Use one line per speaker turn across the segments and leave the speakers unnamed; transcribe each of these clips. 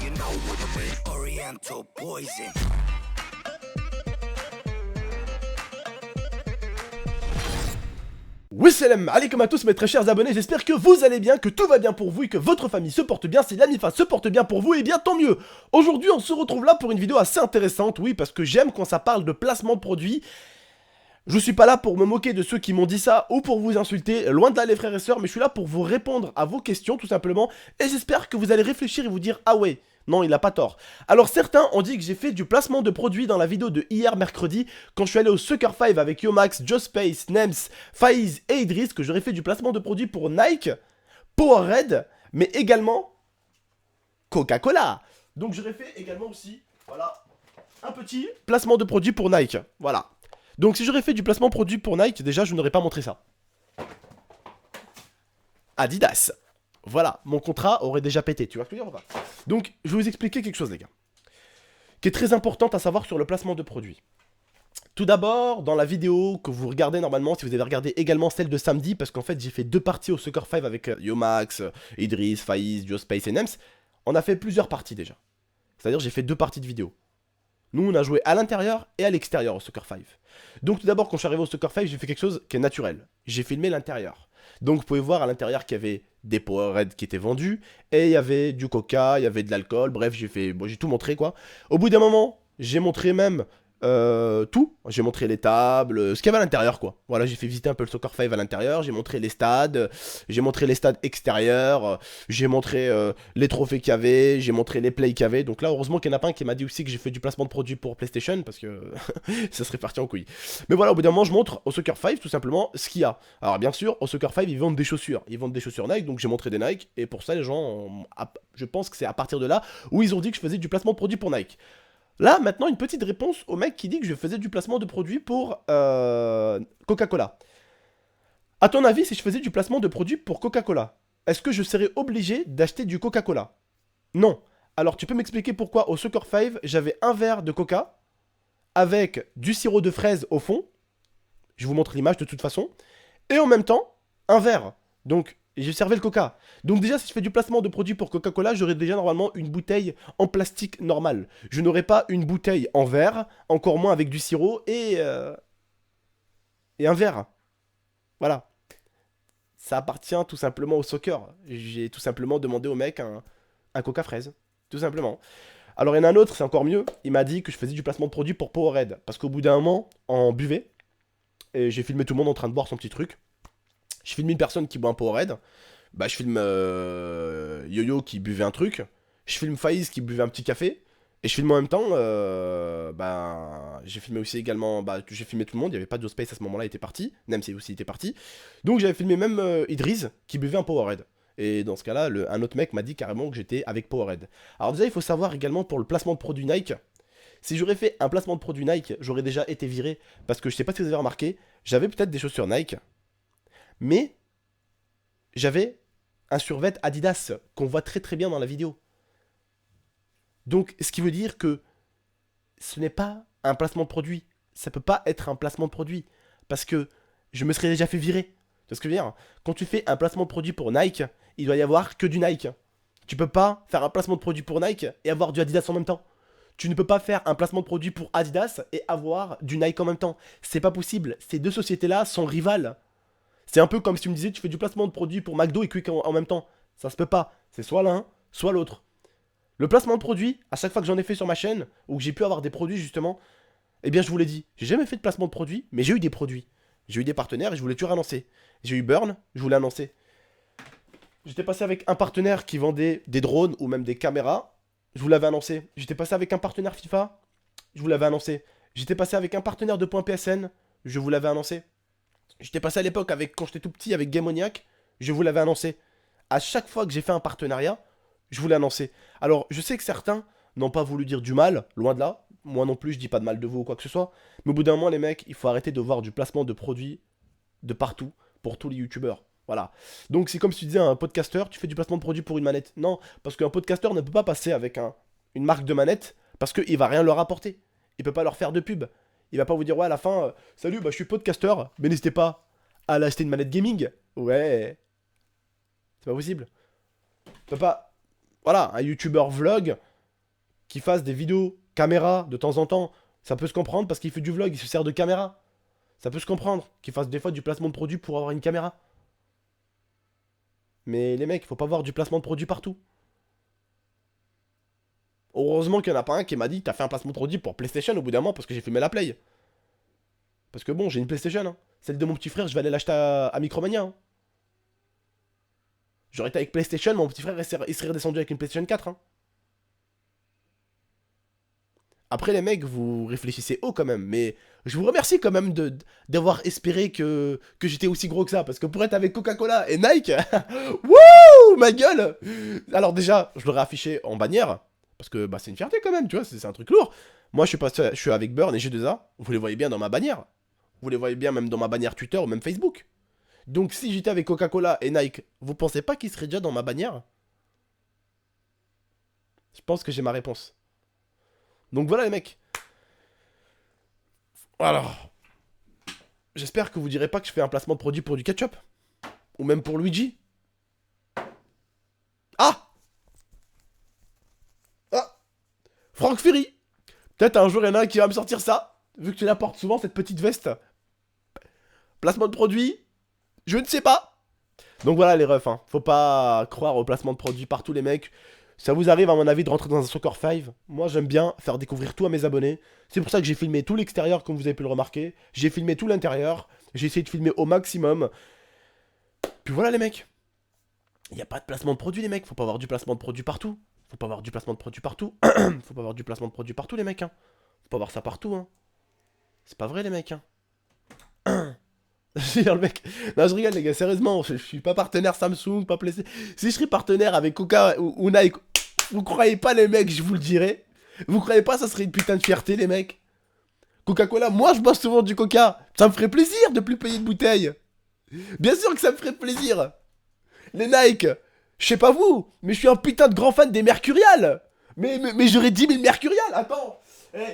you know what I mean. Oriental poison.
Salam alaikum à tous mes très chers abonnés, j'espère que vous allez bien, que tout va bien pour vous et que votre famille se porte bien. Si l'Amifa se porte bien pour vous, et bien tant mieux. Aujourd'hui on se retrouve là pour une vidéo assez intéressante, oui, parce que j'aime quand ça parle de placement de produits. Je suis pas là pour me moquer de ceux qui m'ont dit ça ou pour vous insulter, loin de là les frères et sœurs, mais je suis là pour vous répondre à vos questions tout simplement. Et j'espère que vous allez réfléchir et vous dire, ah ouais, non, il a pas tort. Alors certains ont dit que j'ai fait du placement de produits dans la vidéo de hier mercredi, quand je suis allé au Sucker 5 avec Yomax, Jospace, Nems, Faiz et Idriss, que j'aurais fait du placement de produits pour Nike, Powerade, mais également Coca-Cola. Donc j'aurais fait également aussi, voilà, un petit placement de produits pour Nike, voilà. Donc si j'aurais fait du placement produit pour Nike, déjà je n'aurais pas montré ça. Adidas. Voilà, mon contrat aurait déjà pété, tu vois ce que je veux dire ou pas? Donc je vais vous expliquer quelque chose les gars, qui est très importante à savoir sur le placement de produits. Tout d'abord, dans la vidéo que vous regardez normalement, si vous avez regardé également celle de samedi, parce qu'en fait j'ai fait deux parties au Sucker 5 avec Yomax, Idriss, Faiz, Jospace et Nems, on a fait plusieurs parties déjà. C'est-à-dire j'ai fait deux parties de vidéo. Nous, on a joué à l'intérieur et à l'extérieur au Sucker 5. Donc tout d'abord, quand je suis arrivé au Sucker 5, j'ai fait quelque chose qui est naturel. J'ai filmé l'intérieur. Donc vous pouvez voir à l'intérieur qu'il y avait des Powerade qui étaient vendus, et il y avait du Coca, il y avait de l'alcool, bref, j'ai tout montré quoi. Au bout d'un moment, j'ai montré même tout. J'ai montré les tables, ce qu'il y avait à l'intérieur quoi. Voilà, j'ai fait visiter un peu le Sucker 5 à l'intérieur, j'ai montré les stades extérieurs, j'ai montré les trophées qu'il y avait, j'ai montré les plays qu'il y avait. Donc là, heureusement qu'il y en a pas un qui m'a dit aussi que j'ai fait du placement de produits pour PlayStation, parce que ça serait parti en couille. Mais voilà, au bout d'un moment, je montre au Sucker 5 tout simplement ce qu'il y a. Alors bien sûr, au Sucker 5, ils vendent des chaussures. Ils vendent des chaussures Nike, donc j'ai montré des Nike, et pour ça, les gens, je pense que c'est à partir de là où ils ont dit que je faisais du placement de produits pour Nike. Là, maintenant, une petite réponse au mec qui dit que je faisais du placement de produits pour Coca-Cola. A ton avis, si je faisais du placement de produits pour Coca-Cola, est-ce que je serais obligé d'acheter du Coca-Cola? Non. Alors, tu peux m'expliquer pourquoi au Sucker 5, j'avais un verre de Coca avec du sirop de fraise au fond. Je vous montre l'image de toute façon. Et en même temps, un verre. Donc, je servais le Coca. Donc déjà, si je fais du placement de produits pour Coca-Cola, j'aurais déjà normalement une bouteille en plastique normale. Je n'aurais pas une bouteille en verre, encore moins avec du sirop et un verre. Voilà. Ça appartient tout simplement au soccer. J'ai tout simplement demandé au mec un Coca fraise. Tout simplement. Alors il y en a un autre, c'est encore mieux. Il m'a dit que je faisais du placement de produits pour Powerade. Parce qu'au bout d'un moment, on buvait. Et j'ai filmé tout le monde en train de boire son petit truc. Je filme une personne qui boit un Powerade. Bah, je filme Yo-Yo qui buvait un truc. Je filme Faiz qui buvait un petit café. Et je filme en même temps. J'ai filmé aussi également. J'ai filmé tout le monde. Il n'y avait pas de Space à ce moment-là, il était parti. Nem c'est aussi était parti. Donc j'avais filmé même Idriss qui buvait un Powerade. Et dans ce cas-là, un autre mec m'a dit carrément que j'étais avec Powerade. Alors déjà, il faut savoir également pour le placement de produits Nike. Si j'aurais fait un placement de produits Nike, j'aurais déjà été viré. Parce que je sais pas si vous avez remarqué, j'avais peut-être des chaussures Nike. Mais j'avais un survêt Adidas qu'on voit très très bien dans la vidéo. Donc ce qui veut dire que ce n'est pas un placement de produit. Ça peut pas être un placement de produit. Parce que je me serais déjà fait virer. Tu vois ce que je veux dire? Quand tu fais un placement de produit pour Nike, il doit y avoir que du Nike. Tu peux pas faire un placement de produit pour Nike et avoir du Adidas en même temps. Tu ne peux pas faire un placement de produit pour Adidas et avoir du Nike en même temps. C'est pas possible. Ces deux sociétés-là sont rivales. C'est un peu comme si tu me disais tu fais du placement de produit pour McDo et Quick en même temps. Ça se peut pas. C'est soit l'un, soit l'autre. Le placement de produit, à chaque fois que j'en ai fait sur ma chaîne, ou que j'ai pu avoir des produits justement, eh bien je vous l'ai dit, j'ai jamais fait de placement de produit, mais j'ai eu des produits. J'ai eu des partenaires et je voulais toujours annoncer. J'ai eu Burn, je voulais annoncer. J'étais passé avec un partenaire qui vendait des drones ou même des caméras, je vous l'avais annoncé. J'étais passé avec un partenaire FIFA, je vous l'avais annoncé. J'étais passé avec un partenaire de .psn, je vous l'avais annoncé. J'étais passé à l'époque quand j'étais tout petit avec Gamoniac, je vous l'avais annoncé. À chaque fois que j'ai fait un partenariat, je vous l'ai annoncé. Alors, je sais que certains n'ont pas voulu dire du mal, loin de là. Moi non plus, je dis pas de mal de vous ou quoi que ce soit. Mais au bout d'un moment, les mecs, il faut arrêter de voir du placement de produits de partout pour tous les youtubeurs. Voilà. Donc, c'est comme si tu disais à un podcasteur, tu fais du placement de produit pour une manette. Non, parce qu'un podcasteur ne peut pas passer avec une marque de manette parce qu'il va rien leur apporter. Il peut pas leur faire de pub. Il va pas vous dire, ouais, à la fin, salut, je suis podcasteur, mais n'hésitez pas à aller acheter une manette gaming. Ouais. C'est pas possible. Tu peux pas. Voilà, un youtubeur vlog, qu'il fasse des vidéos caméra de temps en temps, ça peut se comprendre parce qu'il fait du vlog, il se sert de caméra. Ça peut se comprendre qu'il fasse des fois du placement de produit pour avoir une caméra. Mais les mecs, faut pas avoir du placement de produit partout. Heureusement qu'il y en a pas un qui m'a dit t'as fait un placement de produit pour PlayStation au bout d'un moment parce que j'ai filmé la Play. Parce que bon, j'ai une PlayStation. Hein. Celle de mon petit frère, je vais aller l'acheter à Micromania. Hein. J'aurais été avec PlayStation, mon petit frère il serait redescendu avec une PlayStation 4. Hein. Après les mecs, vous réfléchissez haut quand même, mais je vous remercie quand même d'avoir espéré que j'étais aussi gros que ça, parce que pour être avec Coca-Cola et Nike, wouh, ma gueule. Alors déjà, je l'aurais affiché en bannière, parce que bah, c'est une fierté quand même, tu vois, c'est un truc lourd. Moi je suis avec Burn et G2A, vous les voyez bien dans ma bannière. Vous les voyez bien même dans ma bannière Twitter ou même Facebook. Donc si j'étais avec Coca-Cola et Nike, vous pensez pas qu'ils seraient déjà dans ma bannière? Je pense que j'ai ma réponse. Donc voilà les mecs. Alors, j'espère que vous direz pas que je fais un placement de produit pour du ketchup. Ou même pour Luigi. Ah Ah Franck Ferry. Peut-être un jour il y en a un qui va me sortir ça. Vu que tu la portes souvent cette petite veste. Placement de produit. Je ne sais pas. Donc voilà les refs, hein. Faut pas croire au placement de produit partout les mecs. Ça vous arrive à mon avis de rentrer dans un Soccer 5. Moi j'aime bien faire découvrir tout à mes abonnés. C'est pour ça que j'ai filmé tout l'extérieur comme vous avez pu le remarquer. J'ai filmé tout l'intérieur. J'ai essayé de filmer au maximum. Puis voilà les mecs. Il n'y a pas de placement de produit les mecs. Faut pas avoir du placement de produit partout. Faut pas avoir du placement de produit partout. Faut pas avoir du placement de produit partout les mecs. Hein. Faut pas avoir ça partout. Hein. C'est pas vrai les mecs. Hein. Le mec. Non, je rigole, les gars, sérieusement. Je suis pas partenaire Samsung, pas PlayStation. Si je serais partenaire avec Coca ou Nike, vous croyez pas, les mecs, je vous le dirais. Vous croyez pas, ça serait une putain de fierté, les mecs. Coca-Cola, moi je bois souvent du Coca. Ça me ferait plaisir de plus payer de bouteille. Bien sûr que ça me ferait plaisir. Les Nike, je sais pas vous, mais je suis un putain de grand fan des Mercurial. Mais j'aurais 10 000 Mercurial, attends.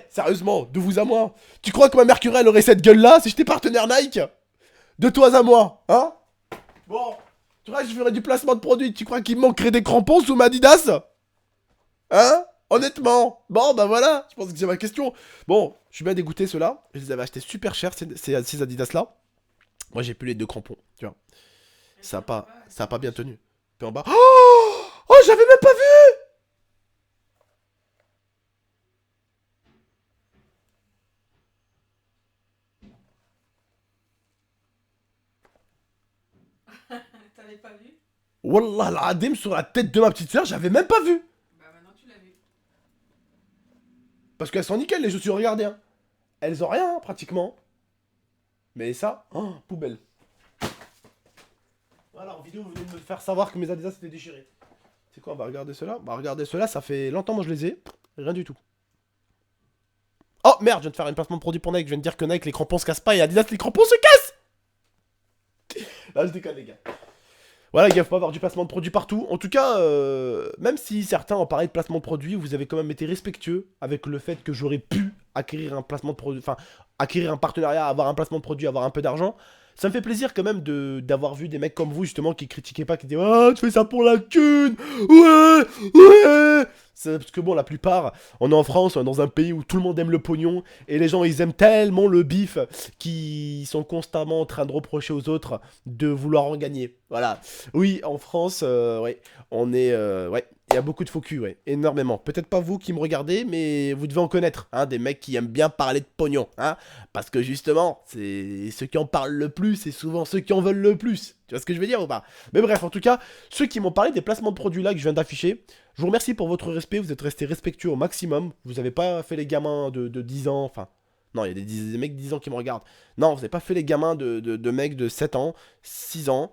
Sérieusement, de vous à moi. Tu crois que ma Mercurial aurait cette gueule-là si j'étais partenaire Nike? De toi à moi, hein? Bon, tu crois que je ferais du placement de produit? Tu crois qu'il me manquerait des crampons sous ma Adidas? Hein? Honnêtement. Bon, bah voilà, je pense que c'est ma question. Bon, je suis bien dégoûté ceux-là. Je les avais achetés super cher, ces Adidas-là. Moi, j'ai plus les deux crampons, tu vois. Ça a pas bien tenu. Puis en bas... Oh, oh, j'avais même pas vu!
T'avais pas vu?
Wallah, l'adem sur la tête de ma petite soeur, j'avais même pas vu.
Bah maintenant tu l'as vu.
Parce qu'elles sont nickel, les chaussures, regardez. Hein. Elles ont rien, hein, pratiquement. Mais ça, oh, poubelle. Voilà, en vidéo, vous venez de me faire savoir que mes Adidas étaient déchirés. C'est quoi, on va regarder cela. Bah, regardez cela, ça fait longtemps moi je les ai. Rien du tout. Oh merde, je viens de faire un placement de produit pour Nike. Je viens de dire que Nike, les crampons se cassent pas et Adidas, les crampons se cassent. Là, je déconne, les gars. Voilà, les gars, faut pas avoir du placement de produit partout. En tout cas, même si certains ont parlé de placement de produit, vous avez quand même été respectueux avec le fait que j'aurais pu acquérir un placement de produit, enfin, acquérir un partenariat, avoir un placement de produit, avoir un peu d'argent. Ça me fait plaisir quand même d'avoir vu des mecs comme vous, justement, qui critiquaient pas, qui disaient «Ah, tu fais ça pour la thune. Ouais, ouais.» Parce que bon, la plupart, on est en France, on est dans un pays où tout le monde aime le pognon, et les gens, ils aiment tellement le bif qu'ils sont constamment en train de reprocher aux autres de vouloir en gagner. Voilà. Oui, en France, ouais, on est... ouais, il y a beaucoup de faux culs, ouais, énormément. Peut-être pas vous qui me regardez, mais vous devez en connaître, hein, des mecs qui aiment bien parler de pognon, hein, parce que justement, c'est ceux qui en parlent le plus, et souvent ceux qui en veulent le plus. Tu vois ce que je veux dire ou pas? Mais bref, en tout cas, ceux qui m'ont parlé des placements de produits là que je viens d'afficher, je vous remercie pour votre respect, vous êtes restés respectueux au maximum, vous avez pas fait les gamins de 10 ans, enfin... Non, il y a des mecs de 10 ans qui me regardent. Non, vous n'avez pas fait les gamins de mecs de 7 ans, 6 ans,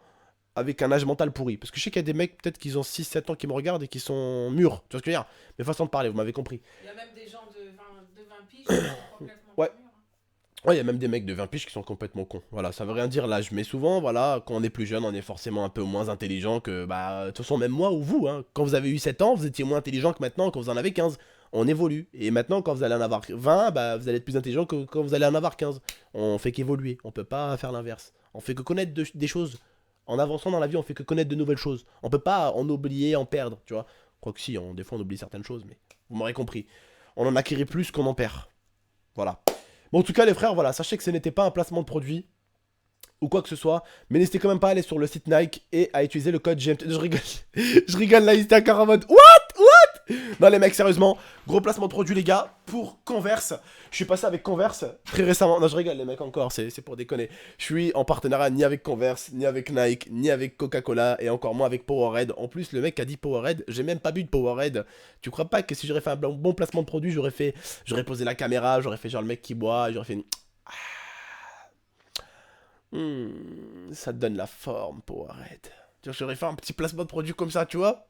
avec un âge mental pourri. Parce que je sais qu'il y a des mecs, peut-être qu'ils ont 6-7 ans qui me regardent et qui sont mûrs. Tu vois ce que je veux dire? Mais façon de parler, vous m'avez compris.
Il y a même des gens de 20 piges qui sont complètement
Ouais.
mûrs, hein.
Ouais, il y a même des mecs de 20 piges qui sont complètement cons. Voilà, ça veut rien dire l'âge. Mais souvent, voilà, quand on est plus jeune, on est forcément un peu moins intelligent que, bah, de toute façon, même moi ou vous, hein. Quand vous avez eu 7 ans, vous étiez moins intelligent que maintenant quand vous en avez 15. On évolue. Et maintenant, quand vous allez en avoir 20, bah, vous allez être plus intelligent que quand vous allez en avoir 15. On fait qu'évoluer. On peut pas faire l'inverse. On fait que connaître des choses. En avançant dans la vie, on fait que connaître de nouvelles choses. On peut pas en oublier, en perdre, tu vois. Quoique si, des fois on oublie certaines choses, mais vous m'aurez compris. On en acquérait plus qu'on en perd. Voilà. Bon, en tout cas, les frères, voilà, sachez que ce n'était pas un placement de produit ou quoi que ce soit, mais n'hésitez quand même pas à aller sur le site Nike et à utiliser le code GMT. Je rigole, je rigole là, il était encore en mode What? Non, les mecs, sérieusement, gros placement de produit, les gars, pour Converse. Je suis passé avec Converse très récemment. Non, je rigole, les mecs, encore, c'est pour déconner. Je suis en partenariat ni avec Converse, ni avec Nike, ni avec Coca-Cola, et encore moins avec Powerade. En plus, le mec a dit Powerade, j'ai même pas bu de Powerade. Tu crois pas que si j'aurais fait un bon placement de produit, j'aurais posé la caméra, j'aurais fait genre le mec qui boit, j'aurais fait ça te donne la forme, Powerade. J'aurais fait un petit placement de produit comme ça, tu vois.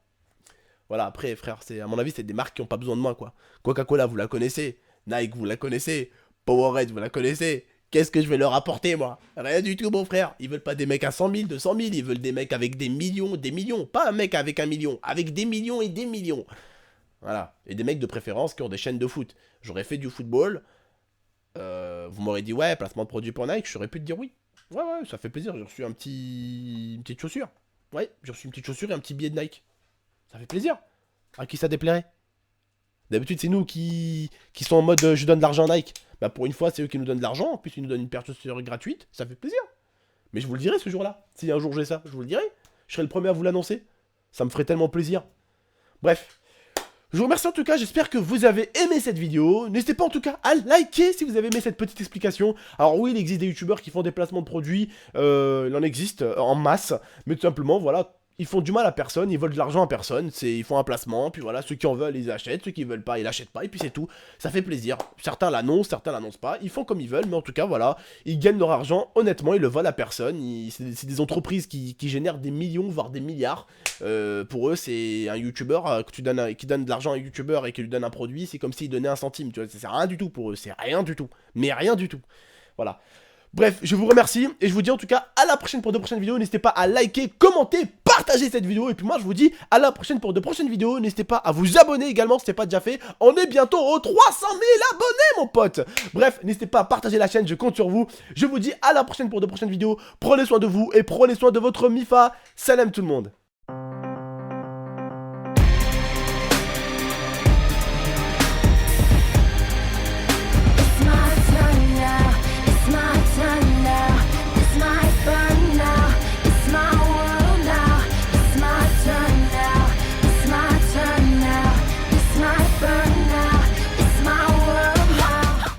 Voilà, après, frère, à mon avis, c'est des marques qui n'ont pas besoin de moi, quoi. Coca-Cola, vous la connaissez. Nike, vous la connaissez. Powerade, vous la connaissez. Qu'est-ce que je vais leur apporter, moi? Rien du tout, mon frère. Ils veulent pas des mecs à 100 000, 200 000. Ils veulent des mecs avec des millions. Pas un mec avec 1 million. Avec des millions et des millions. Voilà. Et des mecs de préférence qui ont des chaînes de foot. J'aurais fait du football. Vous m'aurez dit, ouais, placement de produit pour Nike. J'aurais pu te dire oui. Ouais, ça fait plaisir. J'ai reçu une petite chaussure. Ouais, j'ai reçu une petite chaussure et un petit billet de Nike. Ça fait plaisir. À qui ça déplairait? D'habitude, c'est nous qui sont en mode je donne de l'argent à Nike. Bah, pour une fois, c'est eux qui nous donnent de l'argent. En plus, ils nous donnent une paire de chaussures gratuite. Ça fait plaisir. Mais je vous le dirai ce jour-là. Si un jour j'ai ça, je vous le dirai. Je serai le premier à vous l'annoncer. Ça me ferait tellement plaisir. Bref. Je vous remercie en tout cas, j'espère que vous avez aimé cette vidéo. N'hésitez pas en tout cas à liker si vous avez aimé cette petite explication. Alors oui, il existe des youtubeurs qui font des placements de produits, il en existe en masse, mais tout simplement, voilà, ils font du mal à personne, ils volent de l'argent à personne, ils font un placement, puis voilà, ceux qui en veulent, ils achètent, ceux qui veulent pas, ils l'achètent pas, et puis c'est tout. Ça fait plaisir. Certains l'annoncent, certains l'annoncent pas, ils font comme ils veulent, mais en tout cas, voilà, ils gagnent leur argent, honnêtement, ils le volent à personne. C'est des entreprises qui génèrent des millions, voire des milliards. Pour eux, c'est un youtubeur qui donne de l'argent à un youtubeur et qui lui donne un produit, c'est comme s'il donnait un centime, tu vois, c'est rien du tout pour eux, c'est rien du tout, mais rien du tout. Voilà. Bref, je vous remercie et je vous dis en tout cas à la prochaine pour de prochaines vidéos. N'hésitez pas à liker, commenter, partager cette vidéo. Et puis moi je vous dis à la prochaine pour de prochaines vidéos. N'hésitez pas à vous abonner également si ce n'est pas déjà fait. On est bientôt aux 300 000 abonnés mon pote. Bref, n'hésitez pas à partager la chaîne, je compte sur vous. Je vous dis à la prochaine pour de prochaines vidéos. Prenez soin de vous et prenez soin de votre Mifa. Salam tout le monde.